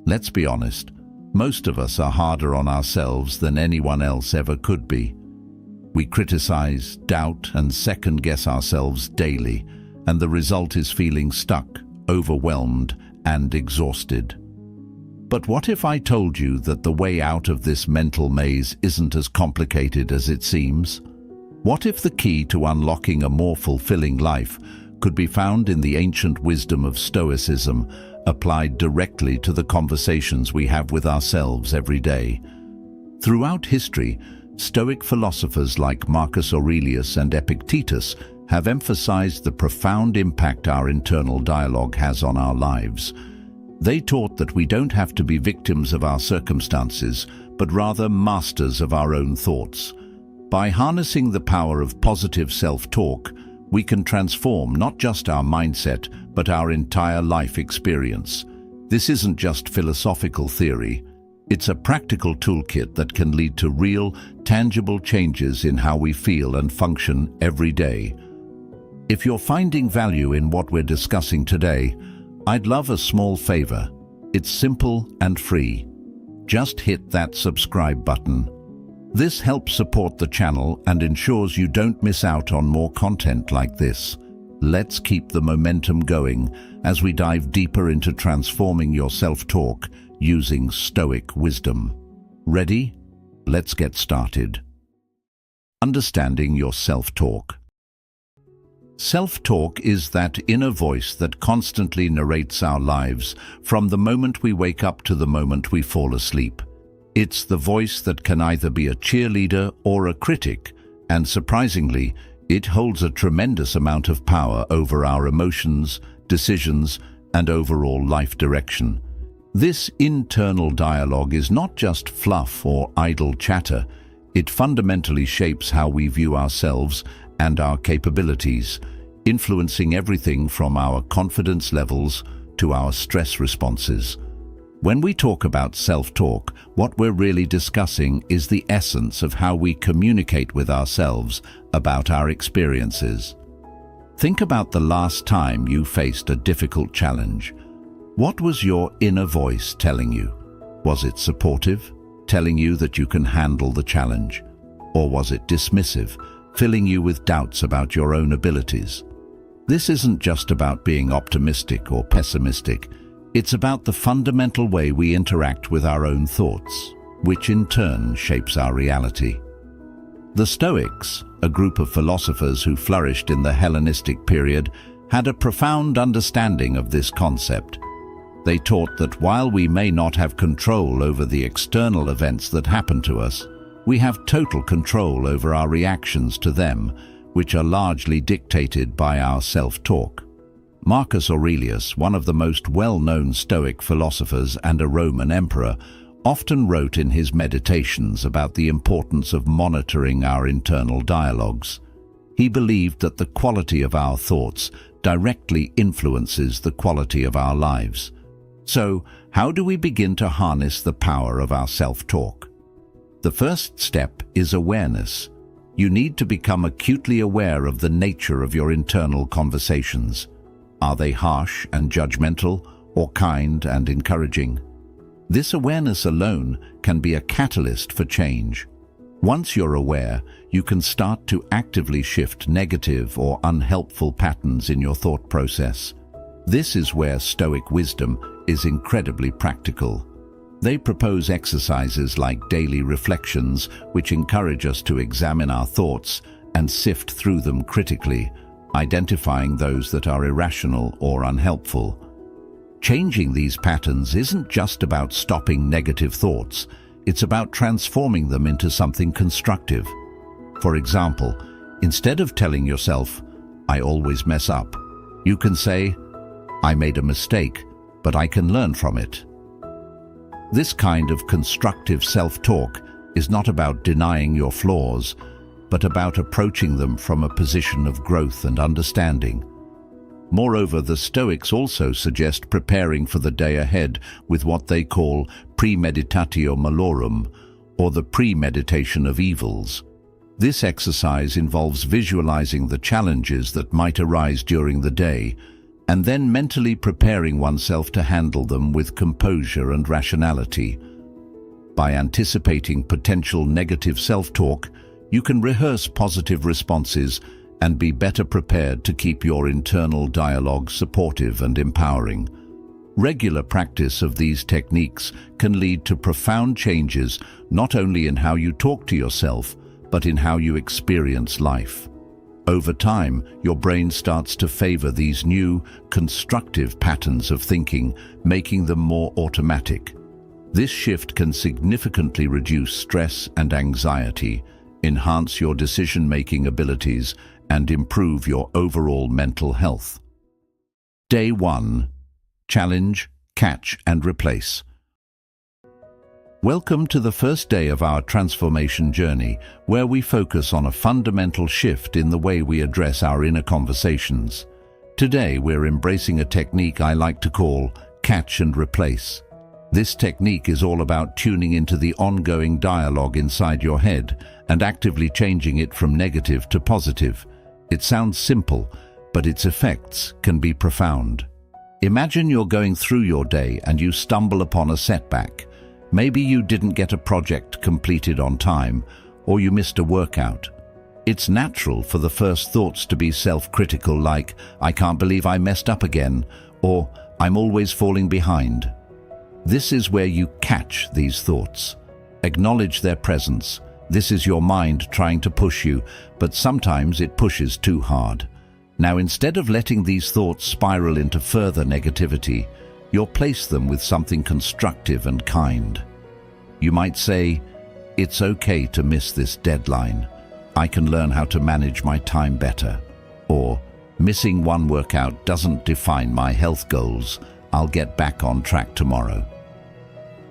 Let's be honest, most of us are harder on ourselves than anyone else ever could be. We criticize, doubt, and second-guess ourselves daily, and the result is feeling stuck, overwhelmed, and exhausted. But what if I told you that the way out of this mental maze isn't as complicated as it seems? What if the key to unlocking a more fulfilling life could be found in the ancient wisdom of Stoicism, applied directly to the conversations we have with ourselves every day? Throughout history, Stoic philosophers like Marcus Aurelius and Epictetus have emphasized the profound impact our internal dialogue has on our lives. They taught that we don't have to be victims of our circumstances, but rather masters of our own thoughts. By harnessing the power of positive self-talk, we can transform not just our mindset, but our entire life experience. This isn't just philosophical theory. It's a practical toolkit that can lead to real, tangible changes in how we feel and function every day. If you're finding value in what we're discussing today, I'd love a small favor. It's simple and free. Just hit that subscribe button. This helps support the channel and ensures you don't miss out on more content like this. Let's keep the momentum going as we dive deeper into transforming your self-talk using Stoic wisdom. Ready? Let's get started. Understanding your self-talk. Self-talk is that inner voice that constantly narrates our lives from the moment we wake up to the moment we fall asleep. It's the voice that can either be a cheerleader or a critic, and surprisingly, it holds a tremendous amount of power over our emotions, decisions, and overall life direction. This internal dialogue is not just fluff or idle chatter. It fundamentally shapes how we view ourselves and our capabilities, influencing everything from our confidence levels to our stress responses. When we talk about self-talk, what we're really discussing is the essence of how we communicate with ourselves about our experiences. Think about the last time you faced a difficult challenge. What was your inner voice telling you? Was it supportive, telling you that you can handle the challenge? Or was it dismissive, filling you with doubts about your own abilities? This isn't just about being optimistic or pessimistic. It's about the fundamental way we interact with our own thoughts, which in turn shapes our reality. The Stoics, a group of philosophers who flourished in the Hellenistic period, had a profound understanding of this concept. They taught that while we may not have control over the external events that happen to us, we have total control over our reactions to them, which are largely dictated by our self-talk. Marcus Aurelius, one of the most well-known Stoic philosophers and a Roman emperor, often wrote in his meditations about the importance of monitoring our internal dialogues. He believed that the quality of our thoughts directly influences the quality of our lives. So, how do we begin to harness the power of our self-talk? The first step is awareness. You need to become acutely aware of the nature of your internal conversations. Are they harsh and judgmental, or kind and encouraging? This awareness alone can be a catalyst for change. Once you're aware, you can start to actively shift negative or unhelpful patterns in your thought process. This is where Stoic wisdom is incredibly practical. They propose exercises like daily reflections, which encourage us to examine our thoughts and sift through them critically, identifying those that are irrational or unhelpful. Changing these patterns isn't just about stopping negative thoughts, it's about transforming them into something constructive. For example, instead of telling yourself, "I always mess up," you can say, "I made a mistake, but I can learn from it." This kind of constructive self-talk is not about denying your flaws, but about approaching them from a position of growth and understanding. Moreover, the Stoics also suggest preparing for the day ahead with what they call premeditatio malorum, or the premeditation of evils. This exercise involves visualizing the challenges that might arise during the day, and then mentally preparing oneself to handle them with composure and rationality. By anticipating potential negative self-talk, you can rehearse positive responses and be better prepared to keep your internal dialogue supportive and empowering. Regular practice of these techniques can lead to profound changes not only in how you talk to yourself, but in how you experience life. Over time, your brain starts to favor these new, constructive patterns of thinking, making them more automatic. This shift can significantly reduce stress and anxiety, enhance your decision-making abilities, and improve your overall mental health. Day 1. Challenge, catch, and replace. Welcome to the first day of our transformation journey, where we focus on a fundamental shift in the way we address our inner conversations. Today, we're embracing a technique I like to call catch and replace. This technique is all about tuning into the ongoing dialogue inside your head and actively changing it from negative to positive. It sounds simple, but its effects can be profound. Imagine you're going through your day and you stumble upon a setback. Maybe you didn't get a project completed on time, or you missed a workout. It's natural for the first thoughts to be self-critical, like, "I can't believe I messed up again," or "I'm always falling behind." This is where you catch these thoughts. Acknowledge their presence. This is your mind trying to push you, but sometimes it pushes too hard. Now, instead of letting these thoughts spiral into further negativity, you'll place them with something constructive and kind. You might say, "It's okay to miss this deadline. I can learn how to manage my time better." Or, "Missing one workout doesn't define my health goals. I'll get back on track tomorrow."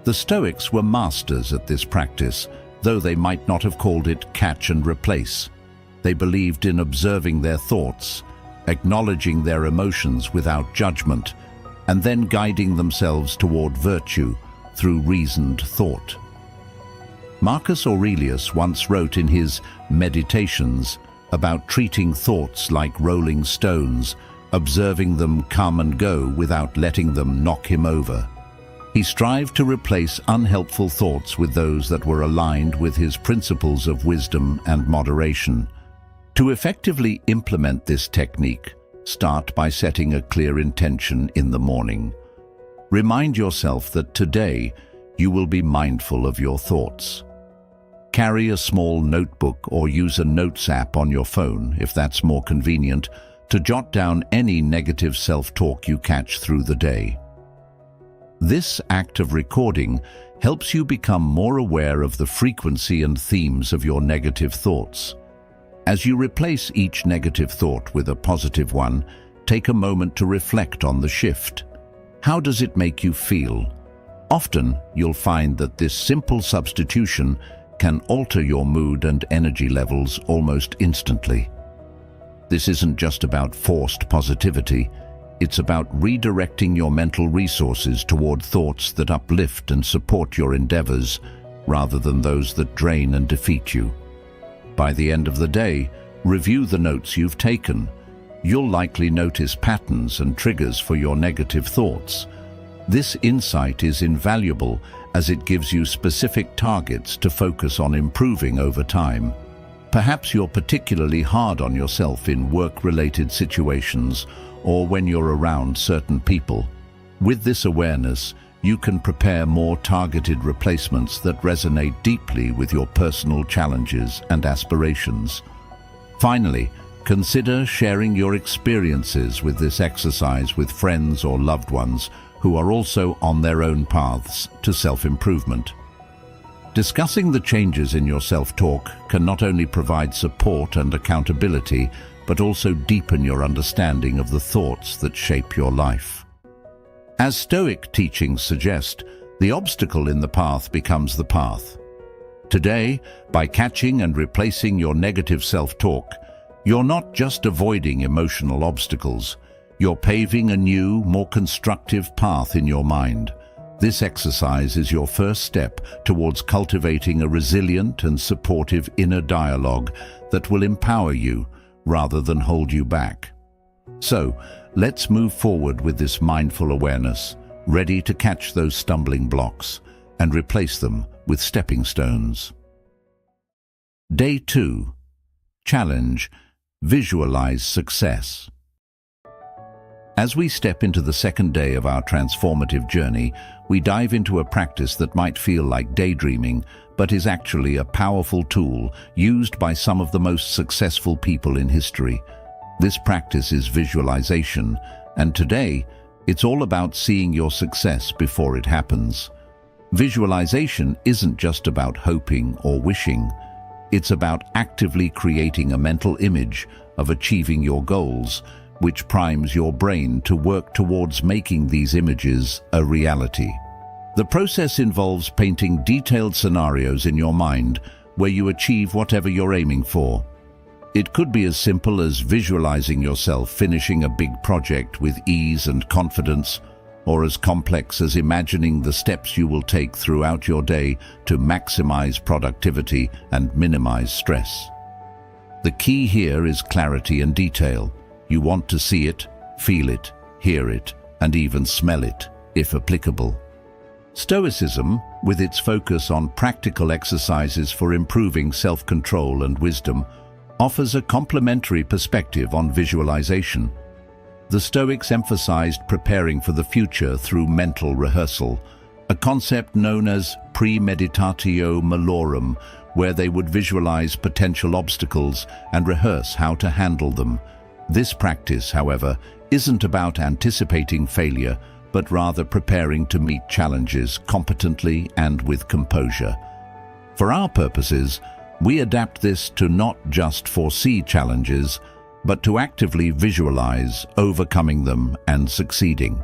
The Stoics were masters at this practice, though they might not have called it catch and replace. They believed in observing their thoughts, acknowledging their emotions without judgment, and then guiding themselves toward virtue through reasoned thought. Marcus Aurelius once wrote in his Meditations about treating thoughts like rolling stones, observing them come and go without letting them knock him over. He strived to replace unhelpful thoughts with those that were aligned with his principles of wisdom and moderation. To effectively implement this technique, start by setting a clear intention in the morning. Remind yourself that today you will be mindful of your thoughts. Carry a small notebook or use a notes app on your phone, if that's more convenient, to jot down any negative self-talk you catch through the day. This act of recording helps you become more aware of the frequency and themes of your negative thoughts. As you replace each negative thought with a positive one, take a moment to reflect on the shift. How does it make you feel? Often, you'll find that this simple substitution can alter your mood and energy levels almost instantly. This isn't just about forced positivity. It's about redirecting your mental resources toward thoughts that uplift and support your endeavors, rather than those that drain and defeat you. By the end of the day, review the notes you've taken. You'll likely notice patterns and triggers for your negative thoughts. This insight is invaluable as it gives you specific targets to focus on improving over time. Perhaps you're particularly hard on yourself in work-related situations or when you're around certain people. With this awareness, you can prepare more targeted replacements that resonate deeply with your personal challenges and aspirations. Finally, consider sharing your experiences with this exercise with friends or loved ones who are also on their own paths to self-improvement. Discussing the changes in your self-talk can not only provide support and accountability, but also deepen your understanding of the thoughts that shape your life. As Stoic teachings suggest, the obstacle in the path becomes the path. Today, by catching and replacing your negative self-talk, you're not just avoiding emotional obstacles, you're paving a new, more constructive path in your mind. This exercise is your first step towards cultivating a resilient and supportive inner dialogue that will empower you rather than hold you back. So, let's move forward with this mindful awareness, ready to catch those stumbling blocks and replace them with stepping stones. Day 2. Challenge: visualize success. As we step into the second day of our transformative journey, we dive into a practice that might feel like daydreaming, but is actually a powerful tool used by some of the most successful people in history. This practice is visualization, and today, it's all about seeing your success before it happens. Visualization isn't just about hoping or wishing. It's about actively creating a mental image of achieving your goals, which primes your brain to work towards making these images a reality. The process involves painting detailed scenarios in your mind where you achieve whatever you're aiming for. It could be as simple as visualizing yourself finishing a big project with ease and confidence, or as complex as imagining the steps you will take throughout your day to maximize productivity and minimize stress. The key here is clarity and detail. You want to see it, feel it, hear it, and even smell it, if applicable. Stoicism, with its focus on practical exercises for improving self-control and wisdom, offers a complementary perspective on visualization. The Stoics emphasized preparing for the future through mental rehearsal, a concept known as premeditatio malorum, where they would visualize potential obstacles and rehearse how to handle them. This practice, however, isn't about anticipating failure, but rather preparing to meet challenges competently and with composure. For our purposes, we adapt this to not just foresee challenges, but to actively visualize overcoming them and succeeding.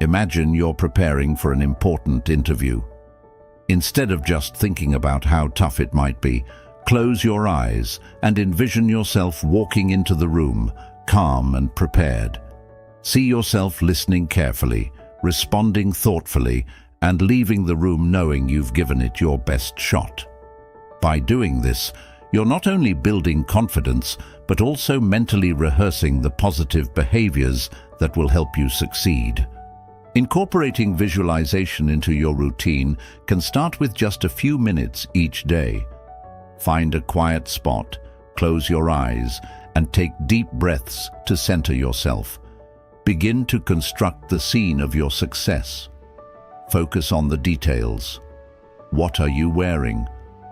Imagine you're preparing for an important interview. Instead of just thinking about how tough it might be, close your eyes and envision yourself walking into the room, calm and prepared. See yourself listening carefully, responding thoughtfully, and leaving the room knowing you've given it your best shot. By doing this, you're not only building confidence, but also mentally rehearsing the positive behaviors that will help you succeed. Incorporating visualization into your routine can start with just a few minutes each day. Find a quiet spot, close your eyes, and take deep breaths to center yourself. Begin to construct the scene of your success. Focus on the details. What are you wearing?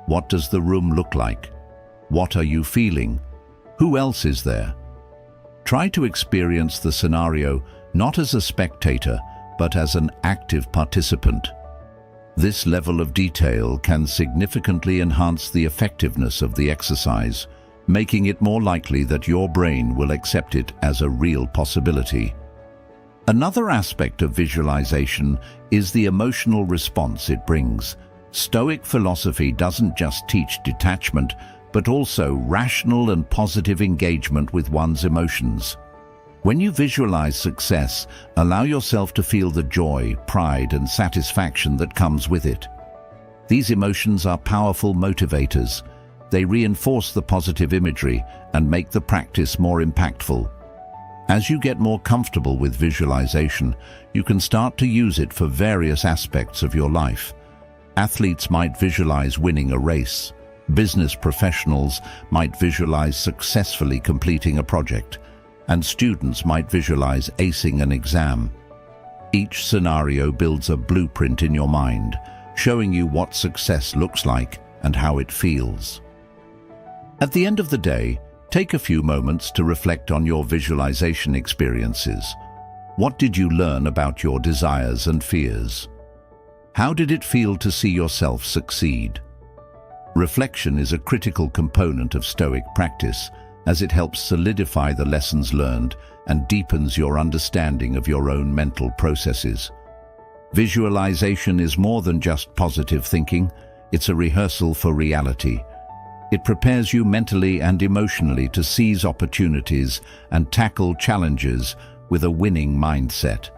What does the room look like? What are you feeling? Who else is there? Try to experience the scenario not as a spectator, but as an active participant. This level of detail can significantly enhance the effectiveness of the exercise, making it more likely that your brain will accept it as a real possibility. Another aspect of visualization is the emotional response it brings. Stoic philosophy doesn't just teach detachment, but also rational and positive engagement with one's emotions. When you visualize success, allow yourself to feel the joy, pride, and satisfaction that comes with it. These emotions are powerful motivators. They reinforce the positive imagery and make the practice more impactful. As you get more comfortable with visualization, you can start to use it for various aspects of your life. Athletes might visualize winning a race. Business professionals might visualize successfully completing a project, and students might visualize acing an exam. Each scenario builds a blueprint in your mind, showing you what success looks like and how it feels. At the end of the day, take a few moments to reflect on your visualization experiences. What did you learn about your desires and fears? How did it feel to see yourself succeed? Reflection is a critical component of Stoic practice, as it helps solidify the lessons learned and deepens your understanding of your own mental processes. Visualization is more than just positive thinking, it's a rehearsal for reality. It prepares you mentally and emotionally to seize opportunities and tackle challenges with a winning mindset.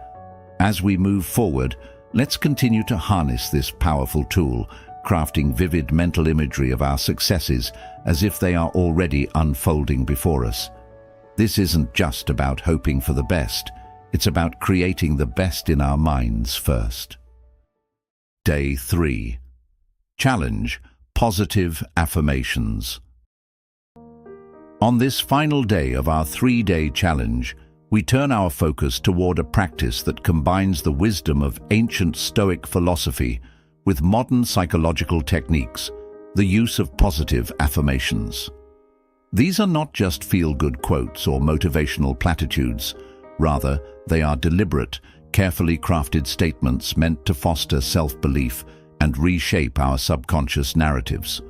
As we move forward, let's continue to harness this powerful tool, crafting vivid mental imagery of our successes as if they are already unfolding before us. This isn't just about hoping for the best, it's about creating the best in our minds first. Day 3. Challenge: positive affirmations. On this final day of our 3-day challenge, we turn our focus toward a practice that combines the wisdom of ancient Stoic philosophy with modern psychological techniques, the use of positive affirmations. These are not just feel-good quotes or motivational platitudes. Rather, they are deliberate, carefully crafted statements meant to foster self-belief and reshape our subconscious narratives.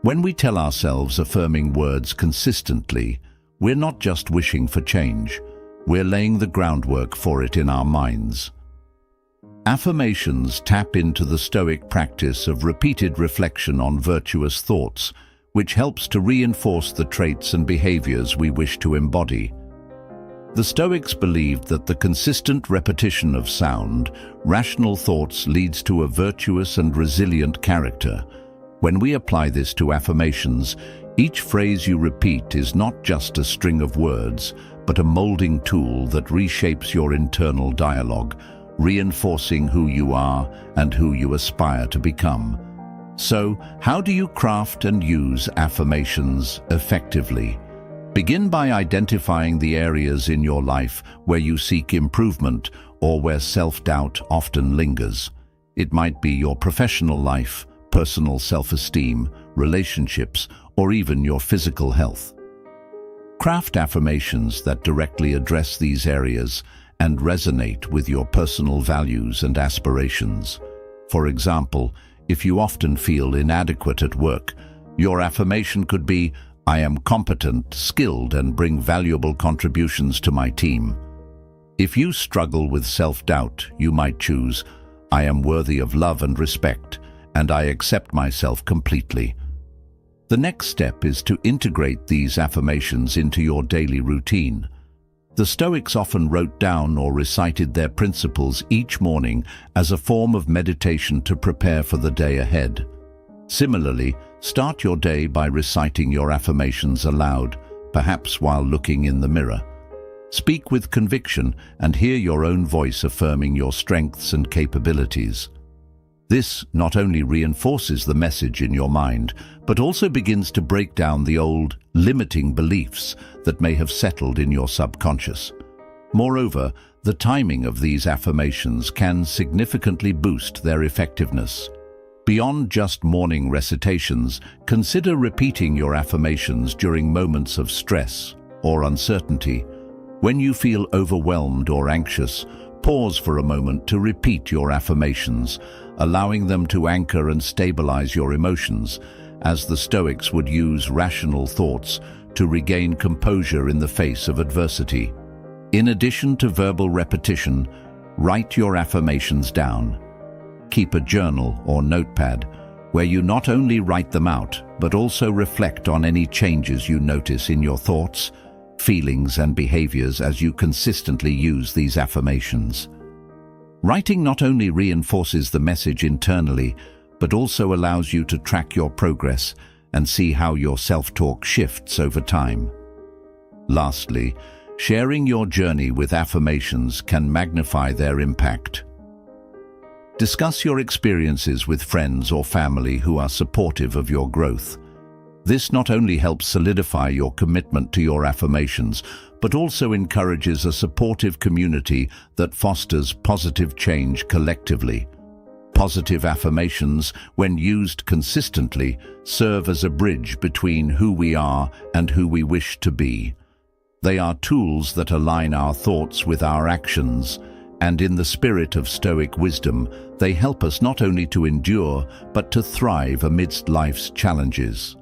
When we tell ourselves affirming words consistently, we're not just wishing for change, we're laying the groundwork for it in our minds. Affirmations tap into the Stoic practice of repeated reflection on virtuous thoughts, which helps to reinforce the traits and behaviors we wish to embody. The Stoics believed that the consistent repetition of sound, rational thoughts leads to a virtuous and resilient character. When we apply this to affirmations, each phrase you repeat is not just a string of words, but a molding tool that reshapes your internal dialogue, reinforcing who you are and who you aspire to become. So, how do you craft and use affirmations effectively? Begin by identifying the areas in your life where you seek improvement or where self-doubt often lingers. It might be your professional life, personal self-esteem, relationships, or even your physical health. Craft affirmations that directly address these areas and resonate with your personal values and aspirations. For example, if you often feel inadequate at work, your affirmation could be, "I am competent, skilled, and bring valuable contributions to my team." If you struggle with self-doubt, you might choose, "I am worthy of love and respect, and I accept myself completely." The next step is to integrate these affirmations into your daily routine. The Stoics often wrote down or recited their principles each morning as a form of meditation to prepare for the day ahead. Similarly, start your day by reciting your affirmations aloud, perhaps while looking in the mirror. Speak with conviction and hear your own voice affirming your strengths and capabilities. This not only reinforces the message in your mind, but also begins to break down the old, limiting beliefs that may have settled in your subconscious. Moreover, the timing of these affirmations can significantly boost their effectiveness. Beyond just morning recitations, consider repeating your affirmations during moments of stress or uncertainty. When you feel overwhelmed or anxious, pause for a moment to repeat your affirmations, allowing them to anchor and stabilize your emotions, as the Stoics would use rational thoughts to regain composure in the face of adversity. In addition to verbal repetition, write your affirmations down. Keep a journal or notepad where you not only write them out, but also reflect on any changes you notice in your thoughts, feelings, and behaviors as you consistently use these affirmations. Writing not only reinforces the message internally, but also allows you to track your progress and see how your self-talk shifts over time. Lastly, sharing your journey with affirmations can magnify their impact. Discuss your experiences with friends or family who are supportive of your growth. This not only helps solidify your commitment to your affirmations, but also encourages a supportive community that fosters positive change collectively. Positive affirmations, when used consistently, serve as a bridge between who we are and who we wish to be. They are tools that align our thoughts with our actions, and in the spirit of Stoic wisdom, they help us not only to endure, but to thrive amidst life's challenges.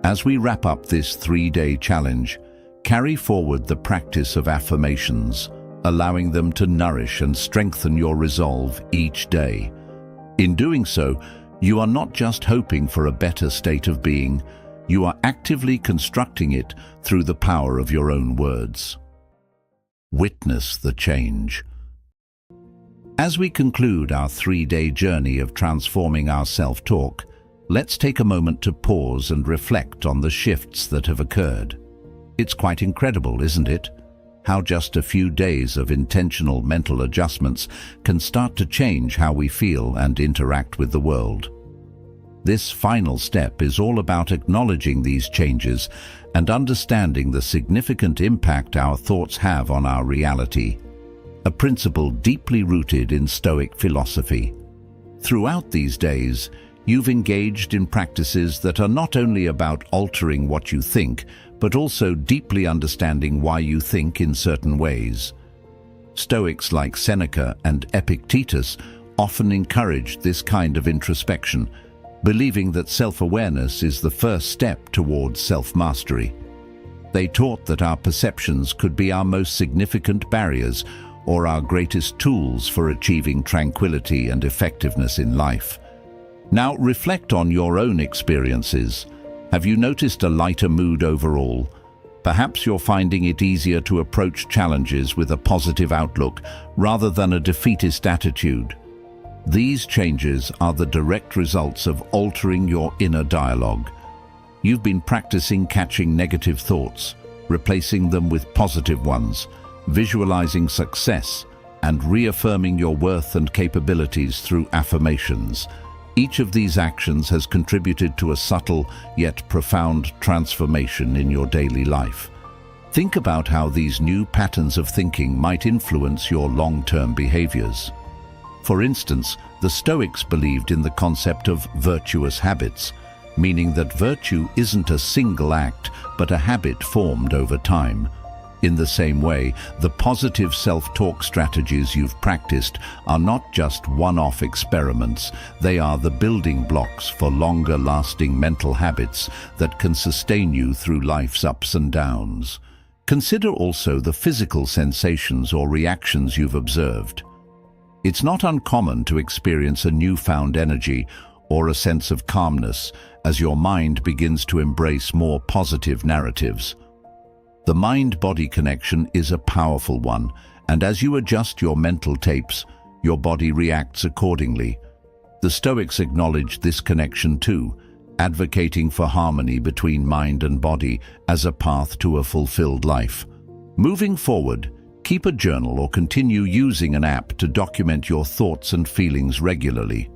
As we wrap up this 3-day challenge, carry forward the practice of affirmations, allowing them to nourish and strengthen your resolve each day. In doing so, you are not just hoping for a better state of being, you are actively constructing it through the power of your own words. Witness the change. As we conclude our 3-day journey of transforming our self-talk, let's take a moment to pause and reflect on the shifts that have occurred. It's quite incredible, isn't it? How just a few days of intentional mental adjustments can start to change how we feel and interact with the world. This final step is all about acknowledging these changes and understanding the significant impact our thoughts have on our reality, a principle deeply rooted in Stoic philosophy. Throughout these days, you've engaged in practices that are not only about altering what you think, but also deeply understanding why you think in certain ways. Stoics like Seneca and Epictetus often encouraged this kind of introspection, believing that self-awareness is the first step towards self-mastery. They taught that our perceptions could be our most significant barriers or our greatest tools for achieving tranquility and effectiveness in life. Now reflect on your own experiences. Have you noticed a lighter mood overall? Perhaps you're finding it easier to approach challenges with a positive outlook rather than a defeatist attitude. These changes are the direct results of altering your inner dialogue. You've been practicing catching negative thoughts, replacing them with positive ones, visualizing success, and reaffirming your worth and capabilities through affirmations. Each of these actions has contributed to a subtle yet profound transformation in your daily life. Think about how these new patterns of thinking might influence your long-term behaviors. For instance, the Stoics believed in the concept of virtuous habits, meaning that virtue isn't a single act, but a habit formed over time. In the same way, the positive self-talk strategies you've practiced are not just one-off experiments. They are the building blocks for longer-lasting mental habits that can sustain you through life's ups and downs. Consider also the physical sensations or reactions you've observed. It's not uncommon to experience a newfound energy or a sense of calmness as your mind begins to embrace more positive narratives. The mind-body connection is a powerful one, and as you adjust your mental tapes, your body reacts accordingly. The Stoics acknowledged this connection too, advocating for harmony between mind and body as a path to a fulfilled life. Moving forward, keep a journal or continue using an app to document your thoughts and feelings regularly.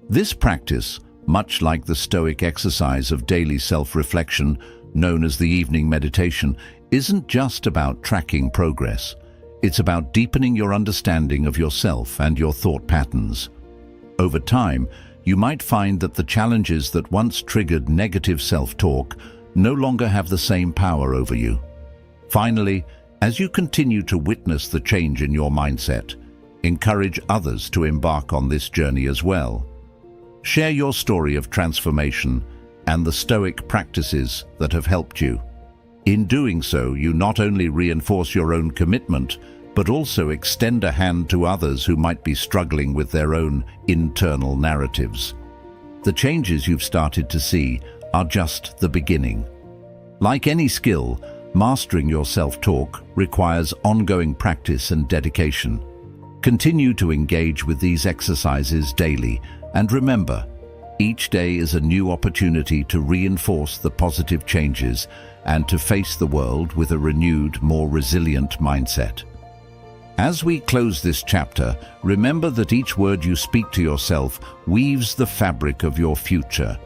This practice, much like the Stoic exercise of daily self-reflection, known as the evening meditation, isn't just about tracking progress. It's about deepening your understanding of yourself and your thought patterns. Over time, you might find that the challenges that once triggered negative self-talk no longer have the same power over you. Finally, as you continue to witness the change in your mindset, encourage others to embark on this journey as well. Share your story of transformation and the Stoic practices that have helped you. In doing so, you not only reinforce your own commitment, but also extend a hand to others who might be struggling with their own internal narratives. The changes you've started to see are just the beginning. Like any skill, mastering your self-talk requires ongoing practice and dedication. Continue to engage with these exercises daily, and remember, each day is a new opportunity to reinforce the positive changes and to face the world with a renewed, more resilient mindset. As we close this chapter, remember that each word you speak to yourself weaves the fabric of your future.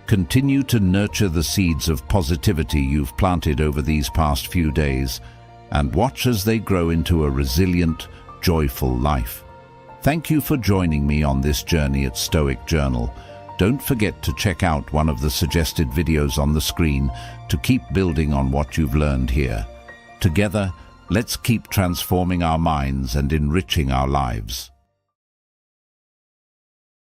Continue to nurture the seeds of positivity you've planted over these past few days, and watch as they grow into a resilient, joyful life. Thank you for joining me on this journey at Stoic Journal. Don't forget to check out one of the suggested videos on the screen to keep building on what you've learned here. Together, let's keep transforming our minds and enriching our lives.